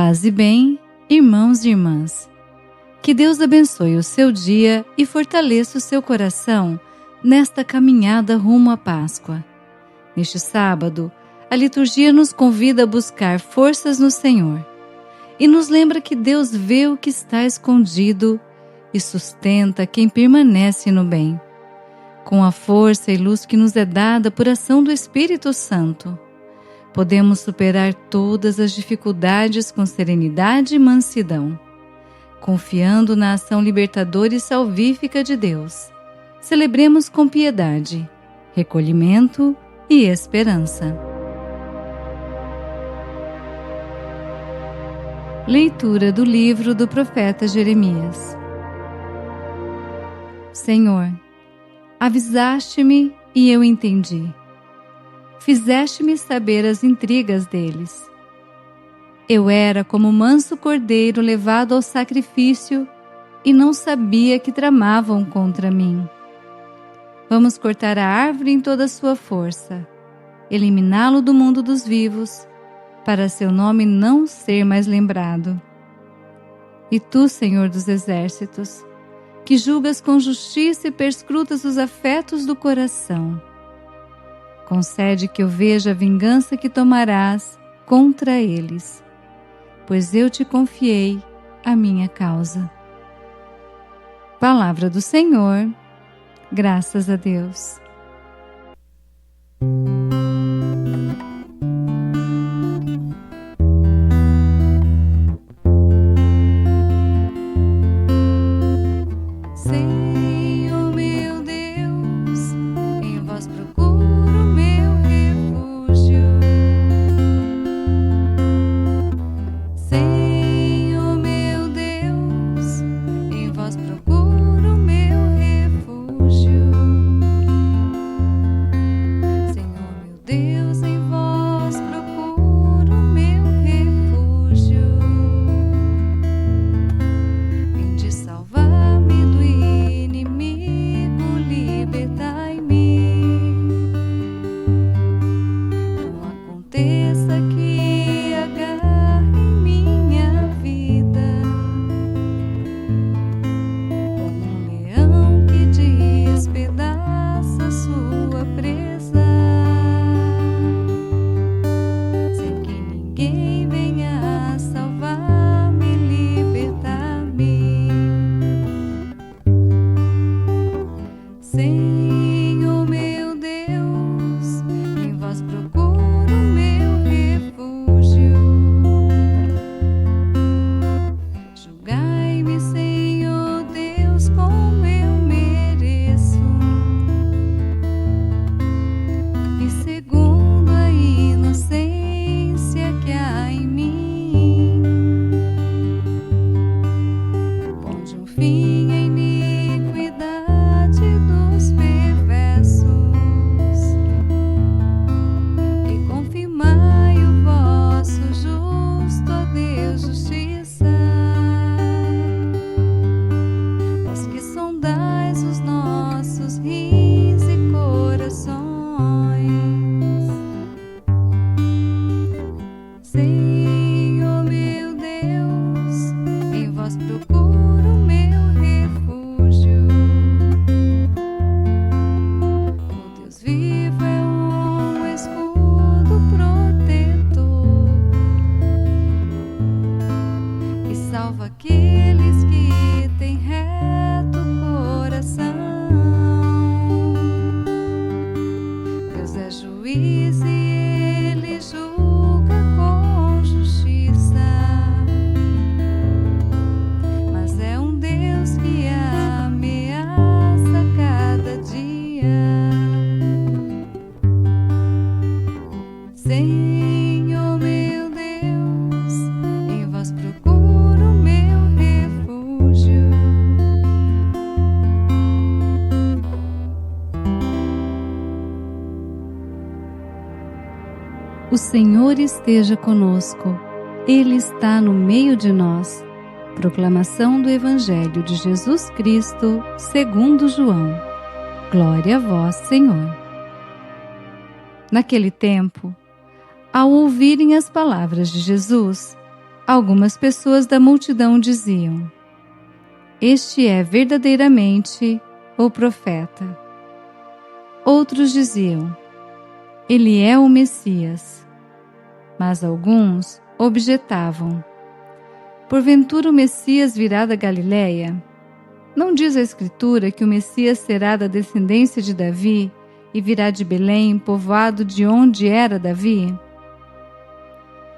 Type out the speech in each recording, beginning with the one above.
Paz e bem, irmãos e irmãs. Que Deus abençoe o seu dia e fortaleça o seu coração nesta caminhada rumo à Páscoa. Neste sábado, a liturgia nos convida a buscar forças no Senhor e nos lembra que Deus vê o que está escondido e sustenta quem permanece no bem. Com a força e luz que nos é dada por ação do Espírito Santo, podemos superar todas as dificuldades com serenidade e mansidão, confiando na ação libertadora e salvífica de Deus. Celebremos com piedade, recolhimento e esperança. Leitura do livro do profeta Jeremias. Senhor, avisaste-me e eu entendi. Fizeste-me saber as intrigas deles. Eu era como manso cordeiro levado ao sacrifício e não sabia que tramavam contra mim. Vamos cortar a árvore em toda a sua força, eliminá-lo do mundo dos vivos, para seu nome não ser mais lembrado. E tu, Senhor dos exércitos, que julgas com justiça e perscrutas os afetos do coração, concede que eu veja a vingança que tomarás contra eles, pois eu te confiei a minha causa. Palavra do Senhor, graças a Deus. Senhor meu Deus, em vós procuro meu refúgio. O Senhor esteja conosco, Ele está no meio de nós. Proclamação do Evangelho de Jesus Cristo, segundo João. Glória a vós, Senhor. Naquele tempo, ao ouvirem as palavras de Jesus, Algumas pessoas da multidão diziam: este é verdadeiramente o profeta. Outros diziam: ele é o Messias. Mas alguns objetavam: porventura o Messias virá da Galileia? Não diz a Escritura que o Messias será da descendência de Davi e virá de Belém, povoado de onde era Davi?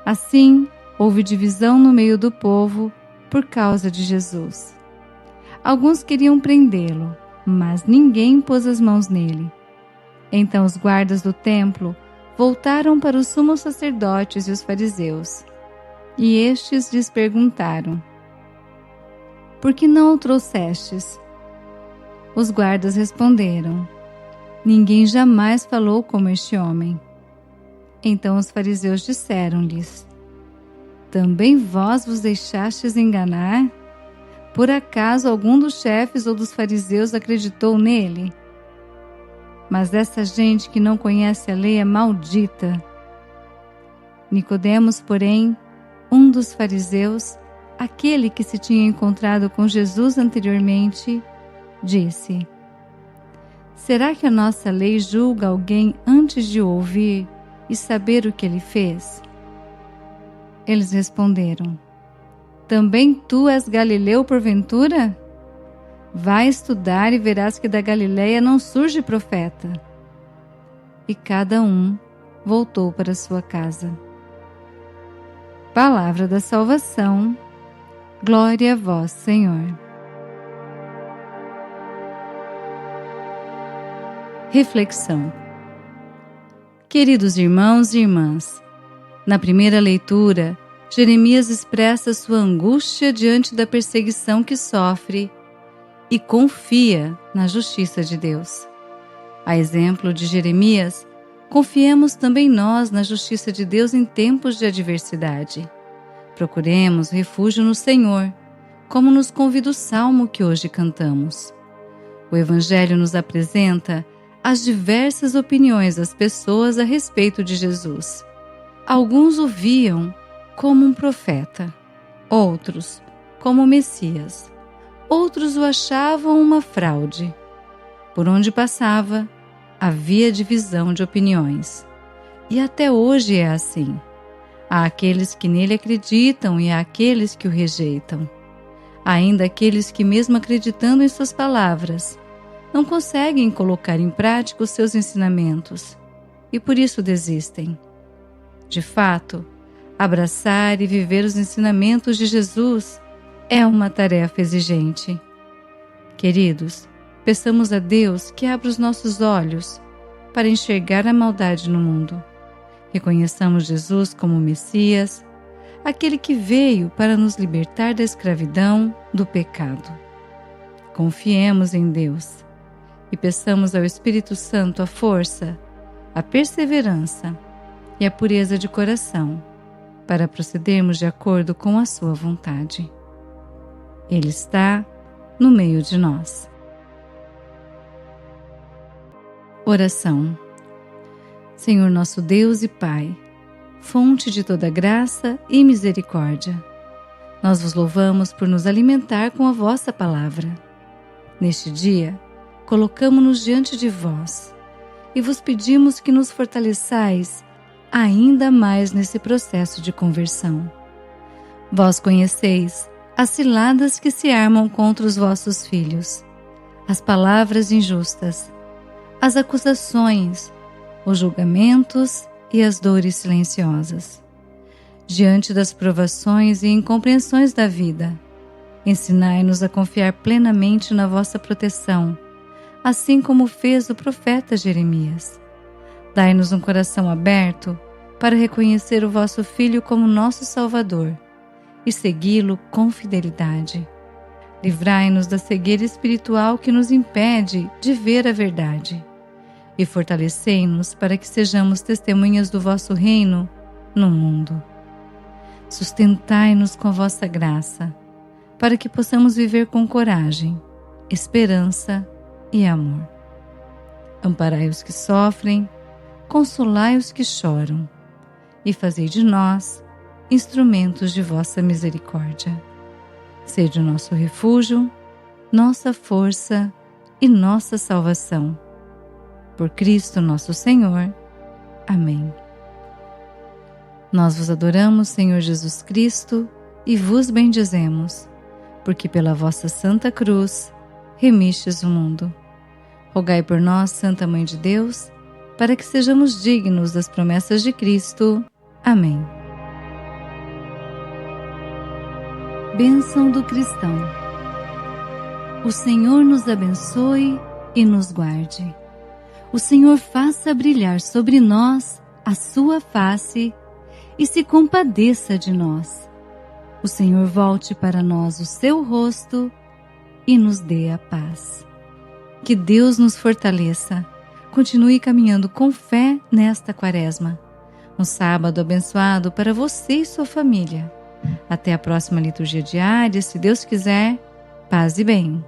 Assim, houve divisão no meio do povo por causa de Jesus. Alguns queriam prendê-lo, mas ninguém pôs as mãos nele. Então os guardas do templo voltaram para os sumos sacerdotes e os fariseus, e estes lhes perguntaram: por que não o trouxestes? Os guardas responderam: ninguém jamais falou como este homem. Então os fariseus disseram-lhes: também vós vos deixastes enganar? Por acaso algum dos chefes ou dos fariseus acreditou nele? Mas essa gente que não conhece a lei é maldita. Nicodemos, porém, um dos fariseus, aquele que se tinha encontrado com Jesus anteriormente, disse: será que a nossa lei julga alguém antes de o ouvir e saber o que ele fez? Eles responderam: também tu és galileu porventura? Vai estudar e verás que da Galileia não surge profeta. E cada um voltou para sua casa. Palavra da salvação. Glória a vós, Senhor. Reflexão. Queridos irmãos e irmãs, na primeira leitura, Jeremias expressa sua angústia diante da perseguição que sofre e confia na justiça de Deus. A exemplo de Jeremias, confiemos também nós na justiça de Deus em tempos de adversidade. Procuremos refúgio no Senhor, como nos convida o salmo que hoje cantamos. O Evangelho nos apresenta as diversas opiniões das pessoas a respeito de Jesus. Alguns o viam como um profeta, outros como Messias, outros o achavam uma fraude. Por onde passava, havia divisão de opiniões. E até hoje é assim. Há aqueles que nele acreditam e há aqueles que o rejeitam. Há ainda aqueles que, mesmo acreditando em suas palavras, não conseguem colocar em prática os seus ensinamentos e por isso desistem. De fato, abraçar e viver os ensinamentos de Jesus é uma tarefa exigente. Queridos, peçamos a Deus que abra os nossos olhos para enxergar a maldade no mundo. Reconheçamos Jesus como Messias, aquele que veio para nos libertar da escravidão, do pecado. Confiemos em Deus e peçamos ao Espírito Santo a força, a perseverança e a pureza de coração para procedermos de acordo com a sua vontade. Ele está no meio de nós. Oração. Senhor nosso Deus e Pai, fonte de toda graça e misericórdia, nós vos louvamos por nos alimentar com a vossa palavra. Neste dia, colocamo-nos diante de vós e vos pedimos que nos fortaleçais ainda mais nesse processo de conversão. Vós conheceis as ciladas que se armam contra os vossos filhos, as palavras injustas, as acusações, os julgamentos e as dores silenciosas. Diante das provações e incompreensões da vida, ensinai-nos a confiar plenamente na vossa proteção, assim como fez o profeta Jeremias. Dai-nos um coração aberto para reconhecer o vosso Filho como nosso Salvador e segui-lo com fidelidade. Livrai-nos da cegueira espiritual que nos impede de ver a verdade e fortalecei-nos para que sejamos testemunhas do vosso reino no mundo. Sustentai-nos com a vossa graça, para que possamos viver com coragem, esperança e amor. Amparai os que sofrem, consolai os que choram, e fazei de nós instrumentos de vossa misericórdia. Sede o nosso refúgio, nossa força e nossa salvação. Por Cristo nosso Senhor. Amém. Nós vos adoramos, Senhor Jesus Cristo, e vos bendizemos, porque pela vossa Santa Cruz remistes o mundo. Rogai por nós, Santa Mãe de Deus, para que sejamos dignos das promessas de Cristo. Amém. Bênção do cristão. O Senhor nos abençoe e nos guarde. O Senhor faça brilhar sobre nós a sua face e se compadeça de nós. O Senhor volte para nós o seu rosto e nos dê a paz. Que Deus nos fortaleça. Continue caminhando com fé nesta quaresma. Um sábado abençoado para você e sua família. Até a próxima liturgia diária, se Deus quiser. Paz e bem.